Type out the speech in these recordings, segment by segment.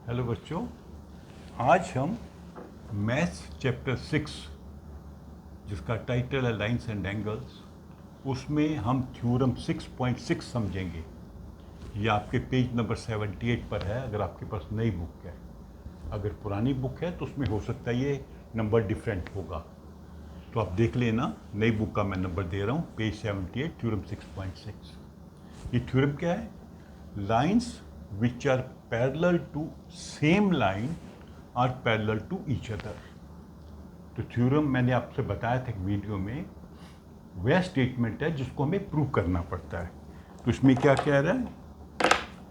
Hello बच्चों, आज हम मैथ्स चैप्टर 6 जिसका टाइटल है लाइंस एंड एंगल्स, उसमें हम थ्योरम 6.6 समझेंगे। ये आपके पेज नंबर 78 पर है अगर आपके पास नई बुक है। अगर पुरानी बुक है तो उसमें हो सकता है ये नंबर डिफरेंट होगा, तो आप देख लेना। नई बुक का मैं नंबर दे रहा हूँ, पेज 78, थ्योरम 6.6। ये थ्योरम क्या है? Lines which are parallel to same line are parallel to each other। तो थ्योरम मैंने आपसे बताया था एक वीडियो में, वह स्टेटमेंट है जिसको हमें प्रूव करना पड़ता है। तो इसमें क्या कह रहा है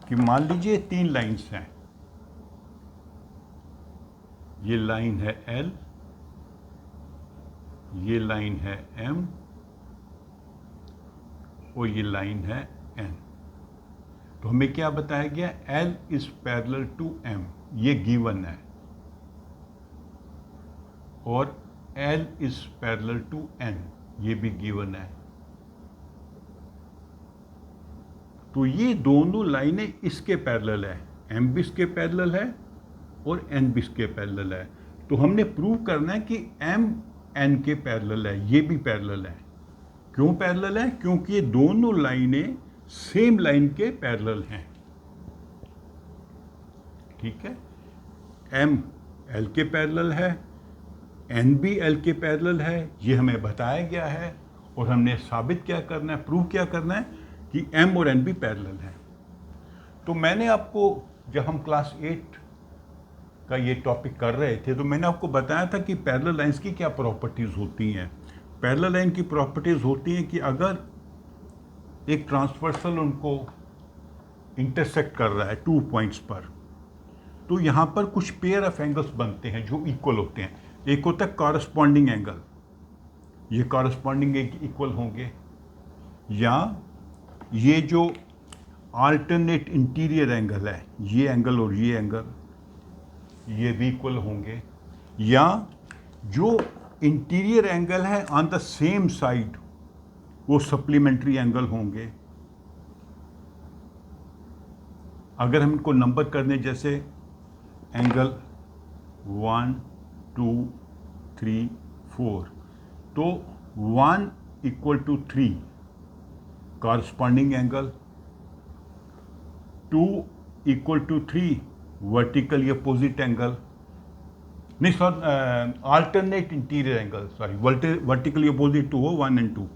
कि मान लीजिए तीन लाइन्स हैं। ये लाइन है L, ये लाइन है M और ये लाइन है N। तो हमें क्या बताया गया? L is parallel to M, ये गिवन है, और L is parallel to N, ये भी गिवन है। तो ये दोनों लाइनें इसके पैरेलल है, M भी इसके पैरेलल है और N भी इसके पैरेलल है। तो हमने प्रूव करना है कि M N के पैरेलल है, ये भी पैरेलल है। क्यों पैरेलल है? क्योंकि ये दोनों लाइनें सेम लाइन के पैरेलल हैं। ठीक है, M L के पैरेलल है, N भी L के पैरेलल है, ये हमें बताया गया है। और हमने साबित क्या करना है, प्रूव क्या करना है कि M और N भी पैरेलल हैं। तो मैंने आपको, जब हम क्लास 8 का ये टॉपिक कर रहे थे, तो मैंने आपको बताया था कि पैरेलल लाइंस की क्या प्रॉपर्टीज़ होती हैं। पैरेलल लाइन की प्रॉपर्टीज़ होती हैं कि अगर एक ट्रांसवर्सल उनको इंटरसेक्ट कर रहा है 2 पॉइंट्स पर, तो यहाँ पर कुछ पेयर ऑफ एंगल्स बनते हैं जो इक्वल होते हैं। एक होता है कॉरस्पॉन्डिंग एंगल, ये कॉरस्पॉन्डिंग इक्वल होंगे, या ये जो अल्टरनेट इंटीरियर एंगल है, ये एंगल और ये एंगल, ये भी इक्वल होंगे, या जो इंटीरियर एंगल है ऑन द सेम साइड, वो सप्लीमेंट्री एंगल होंगे। अगर हम इनको नंबर करने, जैसे एंगल 1 2 3 4, तो 1 = 3 corresponding angle, 2 = 3 vertically opposite angle, नहीं sorry, alternate interior angle, sorry, vertically opposite two हो 1 और 2,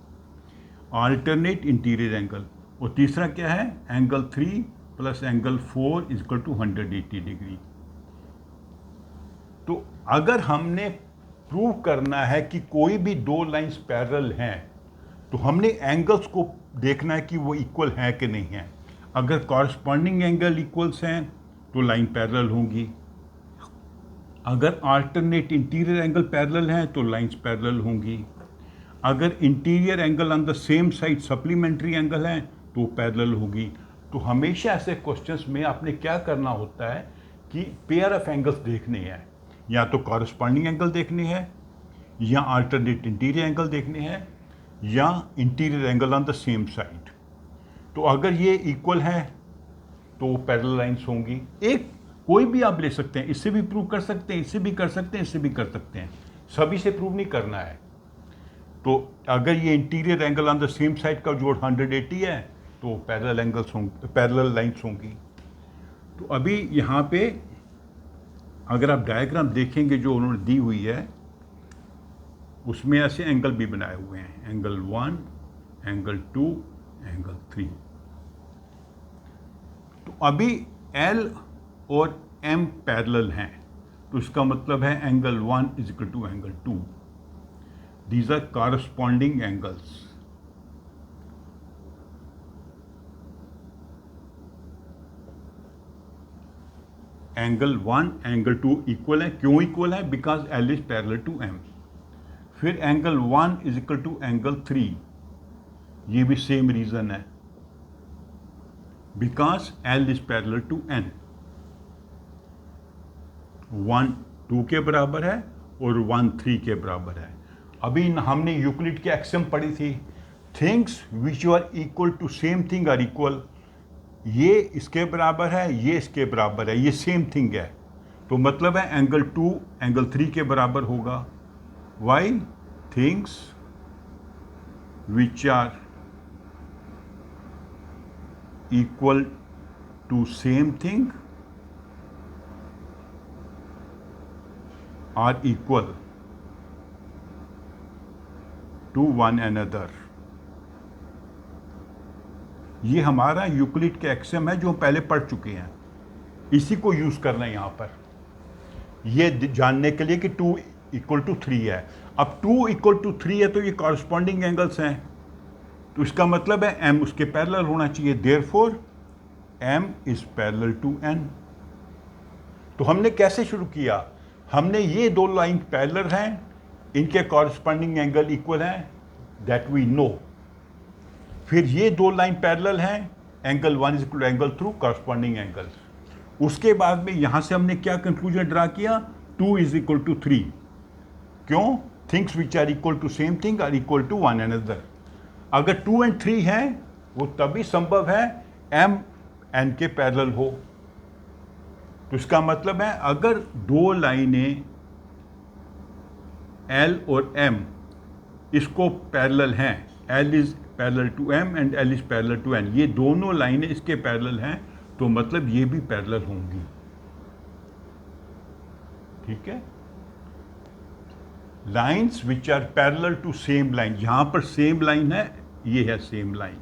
अल्टरनेट इंटीरियर एंगल। और तीसरा क्या है? Angle 3 + angle 4 = 180 degree. तो अगर हमने प्रूव करना है कि कोई भी दो लाइंस पैरेलल हैं, तो हमने एंगल्स को देखना है कि वो इक्वल है कि नहीं है। अगर कॉरस्पॉन्डिंग एंगल इक्वल्स हैं तो लाइन पैरेलल होंगी, अगर अल्टरनेट इंटीरियर एंगल पैरेलल हैं तो लाइंस पैरेलल होंगी, अगर interior angle on the same side supplementary angle हैं तो पैरेलल होगी। तो हमेशा ऐसे क्वेश्चंस में आपने क्या करना होता है कि पेयर ऑफ एंगल्स देखने हैं, या तो कॉरस्पॉन्डिंग एंगल देखने हैं, या अल्टरनेट इंटीरियर एंगल देखने हैं, या interior angle on the same side. तो अगर ये इक्वल है तो पैरेलल लाइंस होंगी। एक कोई भी आप ले सकते हैं, इससे भी प्रूव कर सकते हैं, इससे भी कर सकते हैं, इससे भी कर सकते हैं, सभी से प्रूव नहीं करना है। तो अगर ये interior angle on the same side का जोड़ 180 है तो पैरेलल एंगल्स होंगे, पैरेलल लाइंस होंगी। तो अभी यहाँ पे अगर आप डायग्राम देखेंगे जो उन्होंने दी हुई है, उसमें ऐसे एंगल भी बनाए हुए हैं, एंगल 1, एंगल 2, एंगल 3। तो अभी L और M पैरेलल हैं, तो इसका मतलब है angle 1 = angle 2। These are corresponding angles। Angle 1, angle 2 equal है। क्यों इक्वल है? Because L is parallel to M। फिर एंगल 1 = एंगल 3, ये भी सेम रीजन है, because L is parallel to N। 1 2 के बराबर है और 1 3 के बराबर है। अभी हमने यूक्लिड की एक्सियम पढ़ी थी, things which are equal to same thing are equal. ये इसके बराबर है, ये इसके बराबर है, ये सेम थिंग है, तो मतलब है एंगल 2 एंगल 3 के बराबर होगा। Why things which are equal to same thing are equal to one another. ये हमारा यूक्लिड का एक्सियम है जो हम पहले पढ़ चुके हैं, इसी को यूज करना है यहां पर, ये जानने के लिए कि 2 इक्वल टू 3 है। अब 2 इक्वल टू 3 है तो ये कॉरस्पॉन्डिंग एंगल्स हैं, तो इसका मतलब है m उसके पैरेलल होना चाहिए, therefore m is parallel to n। तो हमने कैसे शुरू किया, हमने ये दो लाइन पैरेलल हैं, इनके कॉरस्पॉन्डिंग एंगल इक्वल हैं, दैट वी नो। फिर ये दो लाइन पैरेलल हैं, angle 1 is equal to angle through corresponding angles. उसके बाद में यहां से हमने क्या कंक्लूजन ड्रा किया, 2 इज इक्वल टू 3। क्यों, things which are equal to same thing are equal to one another. अगर 2 एंड 3 हैं वो तभी संभव है m n के पैरेलल हो। तो इसका मतलब है अगर दो लाइनें L और M इसको पैरेलल हैं, L is parallel to M and L is parallel to N, ये दोनों लाइनें इसके पैरेलल हैं, तो मतलब ये भी पैरेलल होंगी। ठीक है, lines which are parallel to same line, यहां पर सेम लाइन है, ये है सेम लाइन,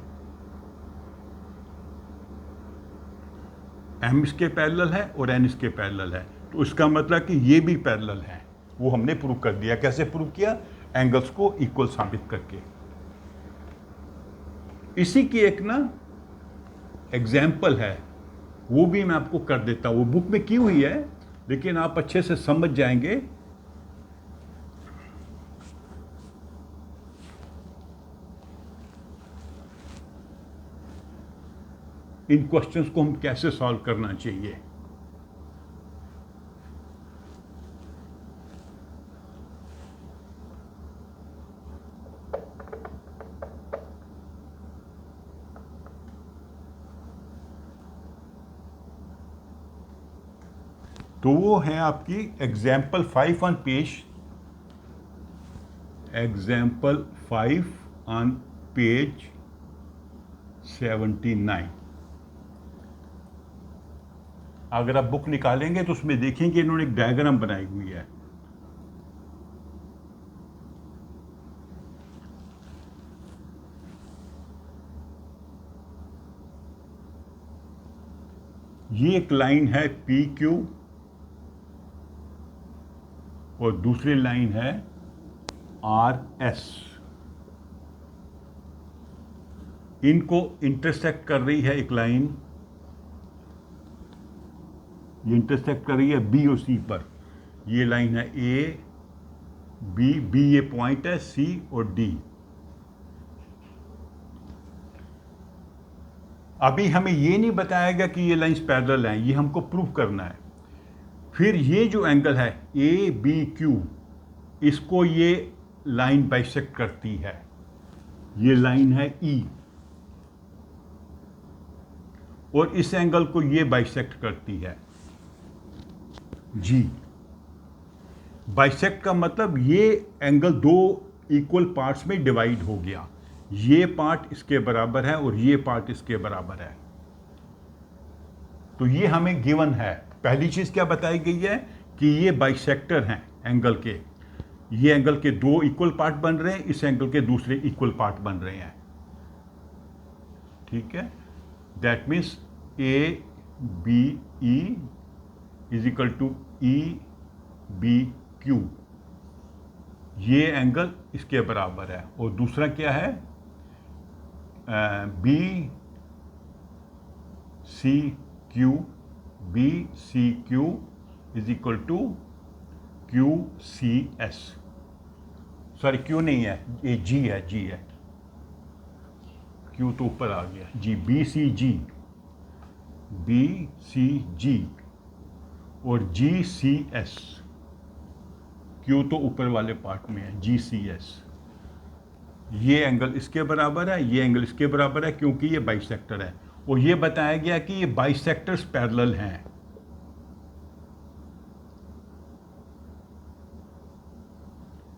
M इसके पैरेलल है और N इसके पैरेलल है, तो इसका मतलब कि ये भी पैरेलल है। वो हमने प्रूव कर दिया। कैसे प्रूव किया, एंगल्स को इक्वल साबित करके। इसी की एक ना एग्जाम्पल है, वो भी मैं आपको कर देता हूं, वो बुक में की हुई है लेकिन आप अच्छे से समझ जाएंगे। इन क्वेश्चंस को हम कैसे सॉल्व करना चाहिए। तो वो है आपकी example 5 on page, example 5 on page 79। अगर आप बुक निकालेंगे तो उसमें देखेंगे इन्होंने एक डायग्राम बनाई हुई है। ये एक लाइन है पी क्यू और दूसरी लाइन है आर एस, इनको इंटरसेक्ट कर रही है एक लाइन, ये इंटरसेक्ट कर रही है बी और सी पर। ये लाइन है ए बी, बी ये पॉइंट है, सी और डी। अभी हमें ये नहीं बताएगा कि ये लाइंस पैरेलल हैं, ये हमको प्रूव करना है। फिर ये जो एंगल है ए बी क्यू, इसको ये लाइन बाइसेक्ट करती है, ये लाइन है ई, और इस एंगल को ये बाइसेक्ट करती है जी। बाइसेक्ट का मतलब ये एंगल दो इक्वल पार्ट्स में डिवाइड हो गया, ये पार्ट इसके बराबर है और ये पार्ट इसके बराबर है। तो ये हमें गिवन है। पहली चीज क्या बताई गई है कि ये बाइसेक्टर हैं एंगल के, ये एंगल के दो इक्वल पार्ट बन रहे हैं, इस एंगल के दूसरे इक्वल पार्ट बन रहे हैं। ठीक है, that means A B E is equal to E B Q, ये एंगल इसके बराबर है। और दूसरा क्या है, B C Q, B C Q is equal to Q C S, sorry Q नहीं है, ये जी है, जी है, क्यू तो ऊपर आ गया जी, बी सी जी, बी सी जी और जी सी एस, क्यू तो ऊपर वाले पार्ट में है, जी सी एस। ये एंगल इसके बराबर है, ये एंगल इसके बराबर है क्योंकि ये बाइसेक्टर है। और ये बताया गया कि ये बाइसेक्टर्स पैरेलल हैं।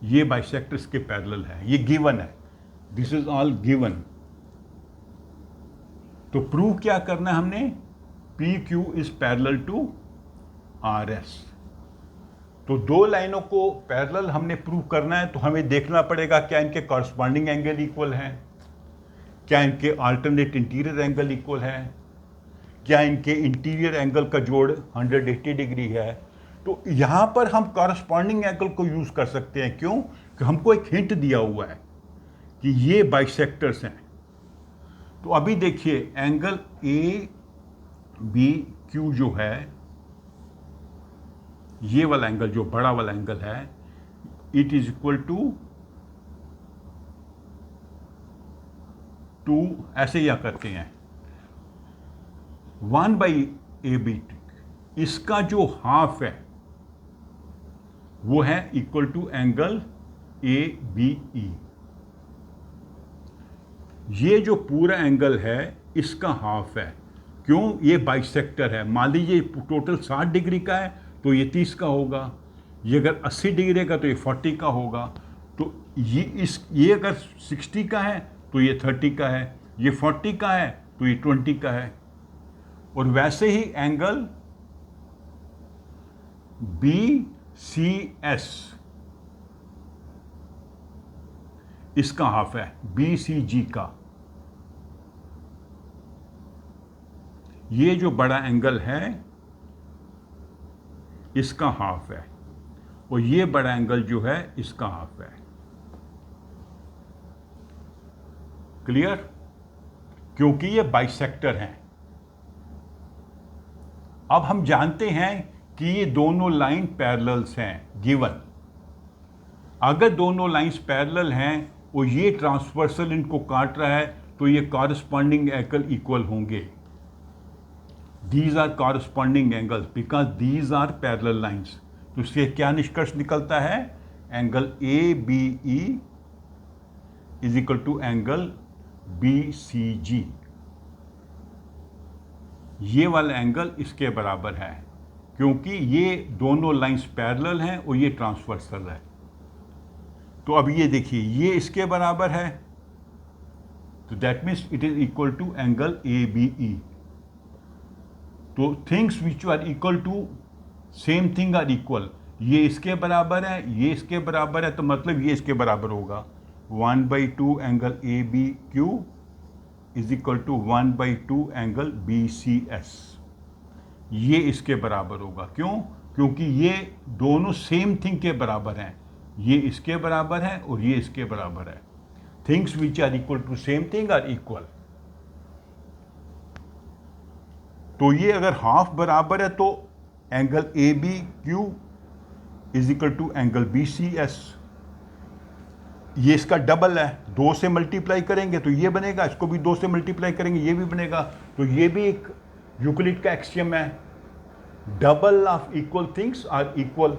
ये बाइसेक्टर्स के पैरेलल है, ये गिवन है, दिस इज ऑल गिवन। तो प्रूव क्या करना है हमने, P Q is parallel to R S. तो दो लाइनों को पैरेलल हमने प्रूव करना है, तो हमें देखना पड़ेगा क्या इनके कॉरस्पॉन्डिंग एंगल इक्वल हैं, क्या इनके अल्टरनेट इंटीरियर एंगल इक्वल है, क्या इनके इंटीरियर एंगल का जोड़ 180 डिग्री है। तो यहाँ पर हम कॉरस्पॉन्डिंग एंगल को यूज़ कर सकते हैं। क्यों? कि हमको एक हिंट दिया हुआ है कि ये बाइसेक्टर्स हैं। तो अभी देखिए एंगल ए बी क्यू जो है, ये वाला एंगल जो बड़ा वाला एंगल है, इट इज इक्वल टू ऐसे या करते हैं 1/AB। इसका जो हाफ है वो है इक्वल टू एंगल ABE। ये जो पूरा एंगल है इसका हाफ है। क्यों? ये बाइसेक्टर है। मान लीजिए टोटल 60 डिग्री का है तो ये 30 का होगा, ये अगर 80 डिग्री का तो ये 40 का होगा। तो ये अगर 60 का है तो ये 30 का है, ये 40 का है तो ये 20 का है। और वैसे ही एंगल BCS इसका हाफ है BCG का। ये जो बड़ा एंगल है इसका हाफ है, और ये बड़ा एंगल जो है इसका हाफ है। क्लियर? क्योंकि ये बाइसेक्टर हैं। अब हम जानते हैं कि ये दोनों लाइन पैरेलल्स हैं, गिवन। अगर दोनों लाइंस पैरेलल हैं और ये ट्रांसवर्सल इनको काट रहा है तो ये कॉरस्पॉन्डिंग एंगल इक्वल होंगे। These are corresponding angles because these are parallel lines. तो इससे क्या निष्कर्ष निकलता है? Angle ABE is equal to angle BCG। ये वाला एंगल इसके बराबर है क्योंकि ये दोनों लाइंस पैरेलल हैं और ये ट्रांसवर्सल है। तो अब ये देखिए ये इसके बराबर है, तो that means it is equal to angle ABE। तो things which are equal to same thing are equal. ये इसके बराबर है, ये इसके बराबर है, तो मतलब ये इसके बराबर होगा। 1/2 angle ABQ is equal to 1/2 angle BCS। ये इसके बराबर होगा। क्यों? क्योंकि ये दोनों सेम थिंग के बराबर हैं। ये इसके बराबर है और ये इसके बराबर है। Things which are equal to same thing are equal. तो ये अगर हाफ बराबर है तो angle ABQ is equal to angle BCS। ये इसका डबल है, 2 से मल्टीप्लाई करेंगे तो ये बनेगा, इसको भी 2 से मल्टीप्लाई करेंगे ये भी बनेगा। तो ये भी एक यूक्लिड का एक्सियम है, double of equal things are equal.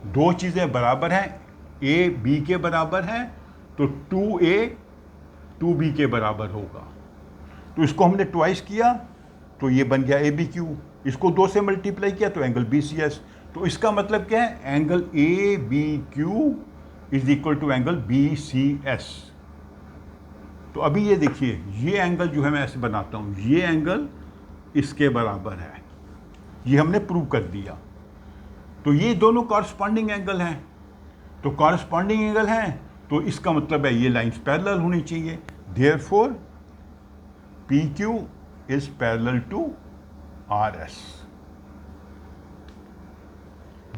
दो चीज़ें बराबर हैं, A B के बराबर है तो 2A 2B के बराबर होगा। तो इसको हमने ट्वाइस किया तो ये बन गया ABQ। इसको 2 से मल्टीप्लाई किया तो एंगल BCS। तो इसका मतलब क्या है? Angle ABQ is equal to angle BCS। तो अभी ये देखिए ये एंगल जो है मैं ऐसे बनाता हूँ, ये एंगल इसके बराबर है, ये हमने प्रूव कर दिया। तो ये दोनों कॉरस्पॉन्डिंग एंगल हैं। तो कॉरस्पॉन्डिंग एंगल हैं तो इसका मतलब है ये लाइंस पैरेलल होनी चाहिए। Therefore PQ is parallel to RS।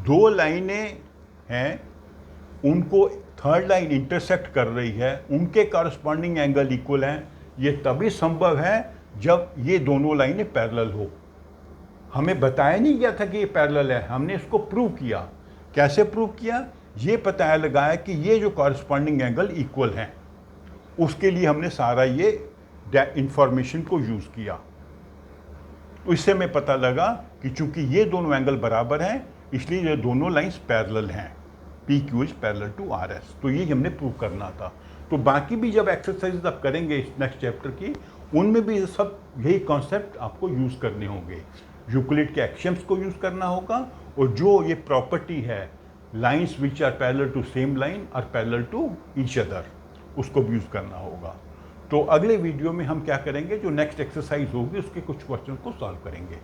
दो लाइनें हैं, उनको थर्ड लाइन इंटरसेक्ट कर रही है, उनके कॉरस्पॉन्डिंग एंगल इक्वल हैं। ये तभी संभव है जब ये दोनों लाइनें पैरेलल हो। हमें बताया नहीं गया था कि ये पैरेलल है, हमने इसको प्रूव किया। कैसे प्रूव किया? ये पता लगाया कि ये जो कॉरस्पॉन्डिंग एंगल इक्वल हैं, उसके लिए हमने सारा ये इंफॉर्मेशन को यूज़ किया। तो इससे हमें पता लगा कि चूंकि ये दोनों एंगल बराबर हैं इसलिए ये दोनों लाइंस पैरेलल हैं। PQ is parallel to RS। तो ये हमने प्रूव करना था। तो बाकी भी जब एक्सरसाइज आप करेंगे इस नेक्स्ट चैप्टर की, उनमें भी सब यही कॉन्सेप्ट आपको यूज़ करने होंगे। यूक्लिड के एक्सियम्स को यूज़ करना होगा, और जो ये प्रॉपर्टी है lines which are parallel to same line और पैरेलल टू ईच अदर, उसको भी यूज़ करना होगा। तो अगले वीडियो में हम क्या करेंगे, जो नेक्स्ट एक्सरसाइज होगी उसके कुछ क्वेश्चन को सॉल्व करेंगे।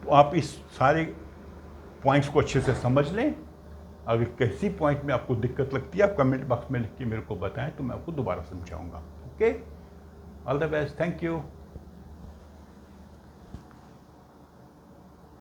तो आप इस सारे पॉइंट्स को अच्छे से समझ लें। अगर किसी पॉइंट में आपको दिक्कत लगती है, आप कमेंट बॉक्स में लिख के मेरे को बताएं, तो मैं आपको दोबारा समझाऊंगा। Okay, all the best, thank you.